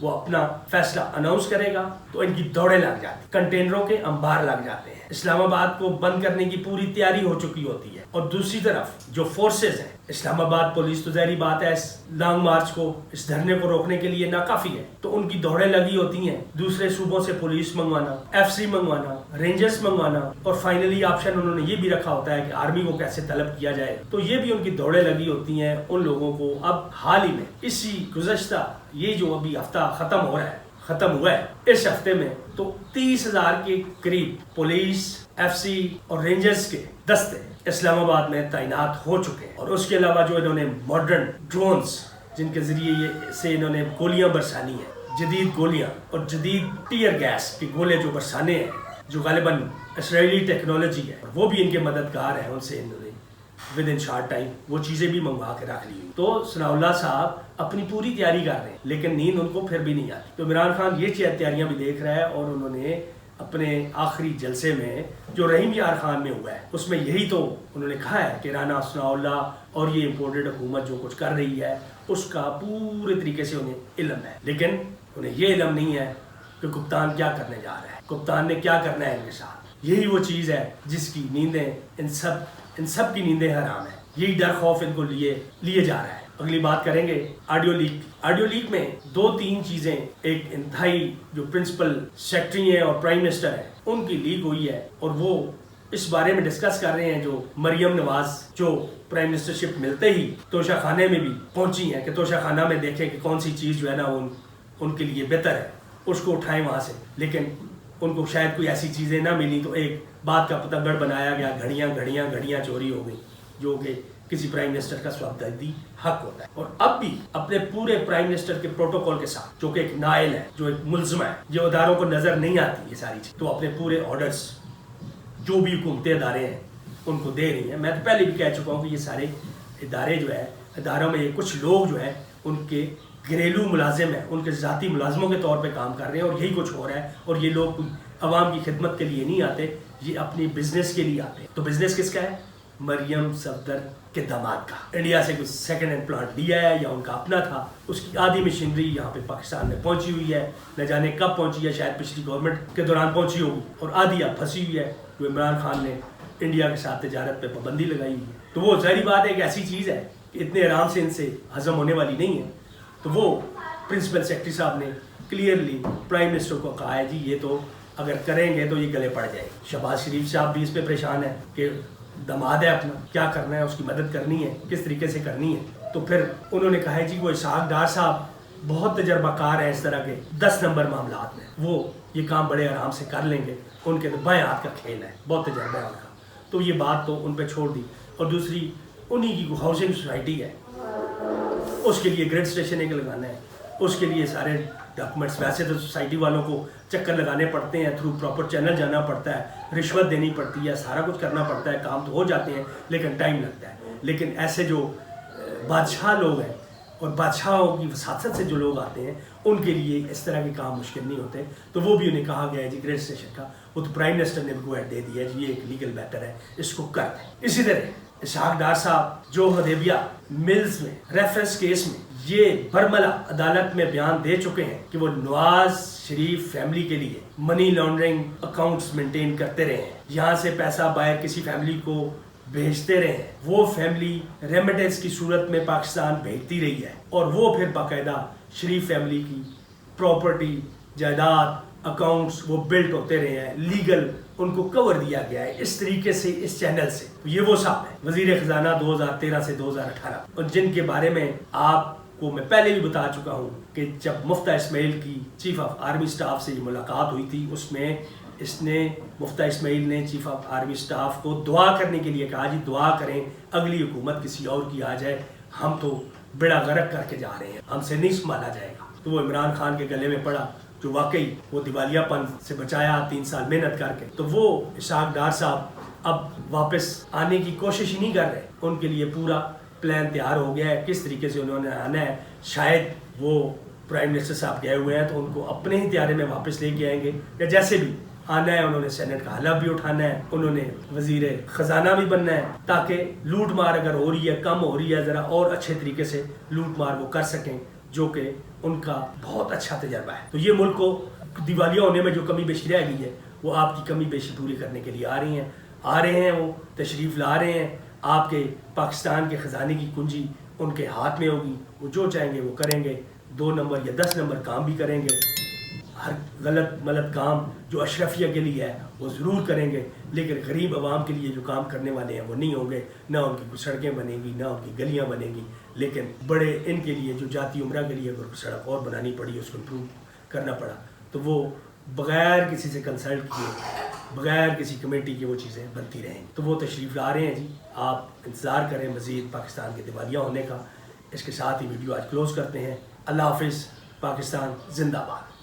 وہ اپنا فیصلہ اناؤنس کرے گا تو ان کی دوڑیں لگ جاتی، کنٹینروں کے انبار لگ جاتے ہیں، اسلام آباد کو بند کرنے کی پوری تیاری ہو چکی ہوتی ہے، اور دوسری طرف جو فورسز ہیں، اسلام آباد پولیس تو ظاہری بات ہے اس لانگ مارچ کو، اس دھرنے کو روکنے کے لیے ناکافی ہے، تو ان کی دوڑیں لگی ہوتی ہیں دوسرے صوبوں سے پولیس منگوانا، ایف سی منگوانا، رینجرز منگوانا، اور فائنلی آپشن انہوں نے یہ بھی رکھا ہوتا ہے کہ آرمی کو کیسے طلب کیا جائے، تو یہ بھی ان کی دوڑیں لگی ہوتی ہیں ان لوگوں کو۔ اب حال ہی میں اسی گزشتہ یہ جو ابھی ہفتہ ختم ہوا ہے اس ہفتے میں تو 30,000 کے قریب پولیس، ایف سی اور رینجرز کے دستے اسلام آباد میں تعینات ہو چکے ہیں، اور اس کے علاوہ جو انہوں نے ماڈرن ڈرونز جن کے ذریعے سے انہوں نے گولیاں برسانی ہیں، جدید گولیاں اور جدید ٹیئر گیس کے گولے جو برسانے ہیں، جو غالباً اسرائیلی ٹیکنالوجی ہے، وہ بھی ان کے مددگار ہیں، ان سے انہوں نے ود ان شارٹ ٹائم وہ چیزیں بھی منگوا کے رکھ لی۔ تو ثناء اللہ صاحب اپنی پوری تیاری کر رہے ہیں لیکن نیند ان کو پھر بھی نہیں آتی، تو عمران خان یہ تیاریاں بھی دیکھ رہا ہے، اور انہوں نے اپنے آخری جلسے میں جو رحیم یار خان میں ہوا ہے اس میں یہی تو انہوں نے کہا ہے کہ رانا ثناء اللہ اور یہ امپورٹڈ حکومت جو کچھ کر رہی ہے اس کا پورے طریقے سے انہیں علم ہے، لیکن انہیں یہ علم نہیں ہے کہ کپتان کیا کرنے جا رہا ہے، کپتان نے کیا کرنا ہے ان کے ساتھ۔ یہی وہ چیز ہے جس کی نیندیں ان سب کی نیندیں حرام ہیں، یہی ڈر خوف ان کو لیے جا رہا ہے۔ اگلی بات کریں گے آڈیو لیک میں 2-3 چیزیں، ایک انتہائی جو پرنسپل سیکرٹری ہیں اور پرائم منسٹر ہیں ان کی لیک ہوئی ہے، اور وہ اس بارے میں ڈسکس کر رہے ہیں جو مریم نواز جو پرائم منسٹرشپ ملتے ہی توشہ خانے میں بھی پہنچی ہیں کہ توشہ خانہ میں دیکھیں کہ کون سی چیز جو ہے نا ان کے لیے بہتر ہے، اس کو اٹھائیں وہاں سے، لیکن ان کو شاید کوئی ایسی چیزیں نہ ملی تو ایک بات کا پتنگڑ بنایا گیا، گھڑیاں چوری ہو گئی، جو کہ کسی پرائم منسٹر کا سوابدیدی حق ہوتا ہے۔ اور اب بھی اپنے پورے پرائم منسٹر کے پروٹوکول کے ساتھ، جو کہ ایک نائل ہے، جو ایک ملزمہ ہے، جو اداروں کو نظر نہیں آتی یہ ساری چیز، تو اپنے پورے آرڈرز جو بھی حکومتی ادارے ہیں ان کو دے رہی ہیں۔ میں تو پہلے بھی کہہ چکا ہوں کہ یہ سارے ادارے جو ہے، اداروں میں کچھ لوگ جو ہیں ان کے گھریلو ملازم ہیں، ان کے ذاتی ملازموں کے طور پہ کام کر رہے ہیں، اور یہی کچھ ہو رہا ہے، اور یہ لوگ عوام کی خدمت کے لیے نہیں آتے، یہ اپنی بزنس کے لیے آتے ہیں۔ تو بزنس کس کا ہے؟ مریم صفدر کے داماد کا۔ انڈیا سے کچھ سیکنڈ ہینڈ پلانٹ لیا ہے یا ان کا اپنا تھا، اس کی آدھی مشینری یہاں پہ پاکستان میں پہنچی ہوئی ہے، نہ جانے کب پہنچی ہے، شاید پچھلی گورنمنٹ کے دوران پہنچی ہوگی، اور آدھی اب پھنسی ہوئی ہے جو عمران خان نے انڈیا کے ساتھ تجارت پہ پابندی لگائی ہوئی ہے۔ تو وہ ظاہری بات ہے کہ ایسی چیز ہے کہ اتنے آرام سے ان سے ہضم ہونے والی نہیں ہے، تو وہ پرنسپل سیکرٹری صاحب نے کلیئرلی پرائم منسٹر کو کہا ہے جی یہ تو اگر کریں گے تو یہ گلے پڑ جائے گی۔ شہباز شریف صاحب بھی اس پہ پریشان ہے کہ داماد ہے اپنا، کیا کرنا ہے، اس کی مدد کرنی ہے، کس طریقے سے کرنی ہے۔ تو پھر انہوں نے کہا ہے جی وہ اسحاق ڈار صاحب بہت تجربہ کار ہیں اس طرح کے 10 نمبر معاملات میں، وہ یہ کام بڑے آرام سے کر لیں گے، ان کے تو بائیں ہاتھ کا کھیل ہے، بہت تجربہ ہے ان کا۔ تو یہ بات تو ان پہ چھوڑ دی، اور دوسری انہی کی ہاؤسنگ سوسائٹی ہے، اس کے لیے گریڈ اسٹیشن ایک لگانا ہے، اس کے لیے سارے ڈاکومنٹس، ویسے تو سوسائٹی والوں کو چکر لگانے پڑتے ہیں، تھرو پراپر چینل جانا پڑتا ہے، رشوت دینی پڑتی ہے، سارا کچھ کرنا پڑتا ہے، کام تو ہو جاتے ہیں لیکن ٹائم لگتا ہے۔ لیکن ایسے جو بادشاہ لوگ ہیں اور بادشاہوں کی وساطت سے جو لوگ آتے ہیں ان کے لیے اس طرح کے کام مشکل نہیں ہوتے، تو وہ بھی انہیں کہا گیا ہے جی گریڈ اسٹیشن کا، وہ تو پرائم منسٹر نے بھی گو ایڈ دے دیا ہے جی یہ ایک لیگل میٹر ہے، اس کو کر دیں۔ اسی طرح اسحاق ڈار صاحب جو حدیبیہ ملز میں ریفرنس کیس میں یہ برملا عدالت میں بیان دے چکے ہیں کہ وہ نواز شریف فیملی کے لیے منی لانڈرنگ اکاؤنٹس مینٹین کرتے رہے ہیں، یہاں سے پیسہ باہر کسی فیملی کو بھیجتے رہے ہیں، وہ فیملی ریمیٹنس کی صورت میں پاکستان بھیجتی رہی ہے، اور وہ پھر باقاعدہ شریف فیملی کی پراپرٹی، جائیداد، اکاؤنٹس وہ بلٹ ہوتے رہے ہیں، لیگل ان کو کور دیا گیا ہے اس طریقے سے، اس چینل سے۔ یہ وہ صاحب ہے وزیر خزانہ 2013 سے 2018، اور جن کے بارے میں آپ کو میں پہلے بھی بتا چکا ہوں کہ جب مفتہ اسماعیل کی چیف آف آرمی سٹاف سے یہ ملاقات ہوئی تھی، اس میں مفتہ اسماعیل نے چیف آف آرمی سٹاف کو دعا کرنے کے لیے کہا جی دعا کریں اگلی حکومت کسی اور کی آ جائے، ہم تو بیڑا غرق کر کے جا رہے ہیں، ہم سے نہیں سنبھالا جائے گا۔ تو وہ عمران خان کے گلے میں پڑا، جو واقعی وہ دیوالیہ پن سے بچایا 3 سال محنت کر کے۔ تو وہ اسحاق ڈار صاحب اب واپس آنے کی کوشش ہی نہیں کر رہے، ان کے لیے پورا پلان تیار ہو گیا ہے کس طریقے سے انہوں نے آنا ہے۔ شاید وہ پرائم منسٹر صاحب گئے ہوئے ہیں تو ان کو اپنے ہی طیارے میں واپس لے کے آئیں گے، یا جیسے بھی آنا ہے انہوں نے سینٹ کا حلف بھی اٹھانا ہے، انہوں نے وزیر خزانہ بھی بننا ہے، تاکہ لوٹ مار اگر ہو رہی ہے، کم ہو رہی ہے، ذرا اور اچھے طریقے سے لوٹ مار وہ کر سکیں، جو کہ ان کا بہت اچھا تجربہ ہے. تو یہ ملک کو دیوالیہ ہونے میں جو کمی بیشی رہ گئی ہے وہ آپ کی کمی بیشی پوری کرنے کے لیے آ رہے ہیں وہ تشریف لا رہے ہیں. آپ کے پاکستان کے خزانے کی کنجی ان کے ہاتھ میں ہوگی. وہ جو چاہیں گے وہ کریں گے. 2 نمبر یا 10 نمبر کام بھی کریں گے. ہر غلط کام جو اشرفیہ کے لیے ہے وہ ضرور کریں گے, لیکن غریب عوام کے لیے جو کام کرنے والے ہیں وہ نہیں ہوں گے. نہ ان کی کوئی سڑکیں بنیں گی, نہ ان کی گلیاں بنیں گی, لیکن بڑے ان کے لیے جو جاتی عمرہ کے لیے اگر سڑک اور بنانی پڑی, اس کو امپروو کرنا پڑا, تو وہ بغیر کسی سے کنسلٹ کیے, بغیر کسی کمیٹی کے وہ چیزیں بنتی رہیں. تو وہ تشریف لا رہے ہیں جی. آپ انتظار کریں مزید پاکستان کے دیوالیہ ہونے کا. اس کے ساتھ ہی ویڈیو آج کلوز کرتے ہیں. اللہ حافظ. پاکستان زندہ باد.